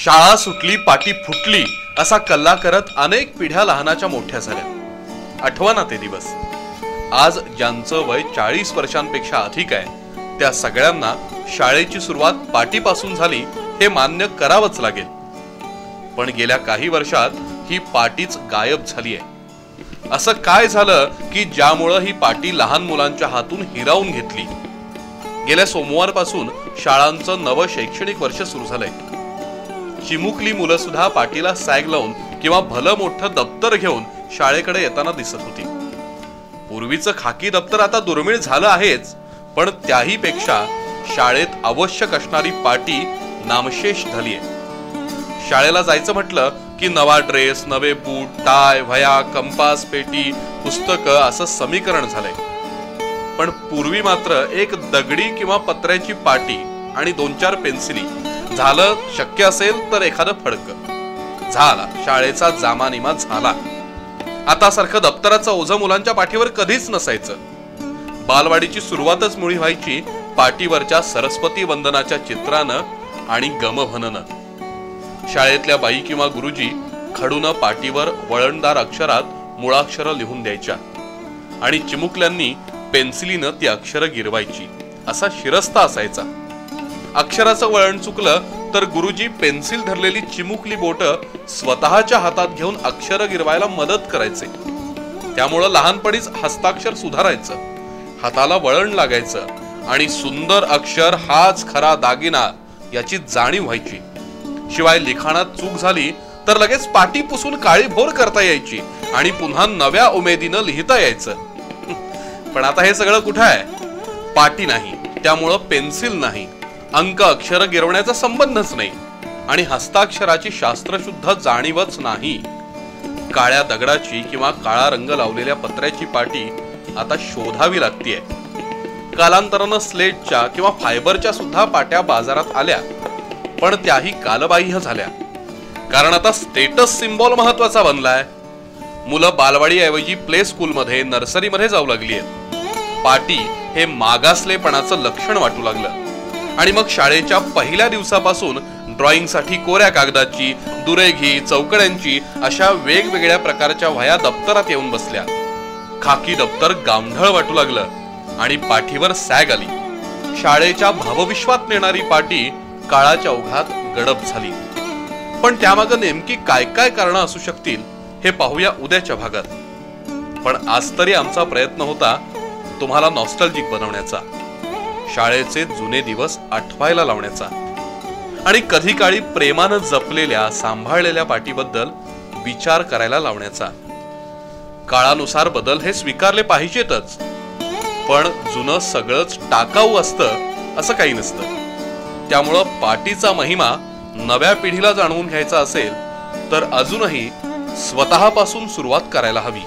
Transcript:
शाळा सुटली पाटी फुटली असा कल्ला करत अनेक पिढ्या लहानाच्या मोठ्या झाल्या। आठवना ते दिवस। आज ज्यांचं वय 40 वर्षांपेक्षा अधिक आहे त्या सगळ्यांना शाळेची सुरुवात पाटीपासून झाली हे मान्य करावंच लागेल। पण गेल्या काही वर्षात ही पाटीच गायब झाली आहे। असं काय झालं की ज्यामुळे ही पाटी लहान मुलांच्या हातून हिरावून घेतली? गेल्या सोमवारपासून शाळांचं नवं शैक्षणिक वर्ष सुरू झालंय। चिमुकली मुलं सुद्धा पाटीला सॅग लावून किंवा भलं मोठं दप्तर घेऊन शाळेकडे येताना दिसत होती। पूर्वीचं खाकी दप्तर आता दुर्मिळ झालं आहेच, पण त्याही पेक्षा शाळेत आवश्यक असणारी पाटी नामशेष झालीय। शाळेला जायचं म्हटलं की नवा ड्रेस, नवे बूट, टाय, वह्या, कंपास, पेटी, पुस्तकं असं समीकरण झालंय। पण पूर्वी मात्र एक दगडी किंवा पत्र्याची पाटी आणि 2-4 पेन्सिली, झालं शक्य असेल तर एखादं फडकं, झाला शाळेचा जामानिमा झाला। आता सारखं दप्तराचं ओझं मुलांच्या पाठीवर कधीच नसायचं। बालवाडीची सुरुवातच मुळी व्हायची पाटीवरच्या सरस्वती वंदनाच्या चित्रानं आणि गमभननं। शाळेतल्या बाई किंवा गुरुजी खडून पाटीवर वळणदार अक्षरात मुळाक्षरं लिहून द्यायच्या आणि चिमुकल्यांनी पेन्सिलीनं ती अक्षरं गिरवायची। असा शिरस्ता असायचा। अक्षराचं वळण चुकलं तर गुरुजी पेन्सिल धरलेली चिमुकली बोट स्वतःच्या हातात घेऊन अक्षरं गिरवायला मदत करायचे। त्यामुळं लहानपणीच हस्ताक्षर सुधारायचं, हाताला वळण लागायचं आणि सुंदर अक्षर हाच खरा दागिना याची जाणीव व्हायची। शिवाय लिखाणात चूक झाली तर लगेच पाटी पुसून काळीभोर करता यायची आणि पुन्हा नव्या उमेदीनं लिहिता यायचं। पण आता हे सगळं कुठं आहे? पाटी नाही, त्यामुळं पेन्सिल नाही, अंक अक्षर गिरवण्याचा संबंधच नाही आणि हस्ताक्षराची शास्त्रशुद्ध जाणीवच नाही। काळ्या दगडाची किंवा काळा रंग लावलेल्या पत्र्याची पाटी आता शोधावी लागतीये। कालांतरानं स्लेटच्या किंवा फायबरच्या सुद्धा पाट्या बाजारात आल्या, पण त्याही कालबाह्य झाल्या, कारण आता स्टेटस सिम्बॉल महत्वाचा बनलाय। मुलं बालवाडीऐवजी प्ले स्कूलमध्ये, नर्सरीमध्ये जाऊ लागली आहेत। पाटी हे मागासलेपणाचं लक्षण वाटू लागलं आणि मग शाळेच्या पहिल्या दिवसापासून ड्रॉइंगसाठी कोऱ्या कागदाची, दुरेघी, चौकड्यांची अशा वेगवेगळ्या प्रकारच्या वह्या दप्तरात येऊन बसल्या। खाकी दप्तर गांधळ वाटू लागलं आणि पाठीवर सॅग आली। शाळेच्या भावविश्वात नेणारी पाटी काळाच्या ओघात गडप झाली। पण त्यामागे नेमकी काय काय कारणं असू शकतील हे पाहूया उद्याच्या भागात। पण आज तरी आमचा प्रयत्न होता तुम्हाला नॉस्टॅल्जिक बनवण्याचा, शाळेचे जुने दिवस आठवायला लावण्याचा आणि कधी काळी प्रेमानं जपलेल्या, सांभाळलेल्या पाटीबद्दल विचार करायला लावण्याचा। काळानुसार बदल हे स्वीकारले पाहिजेतच, पण जुनं सगळंच टाकाऊ असतं असं काही नसतं। त्यामुळं पाटीचा महिमा नव्या पिढीला जाणवून घ्यायचा असेल तर अजूनही स्वतःपासून सुरुवात करायला हवी।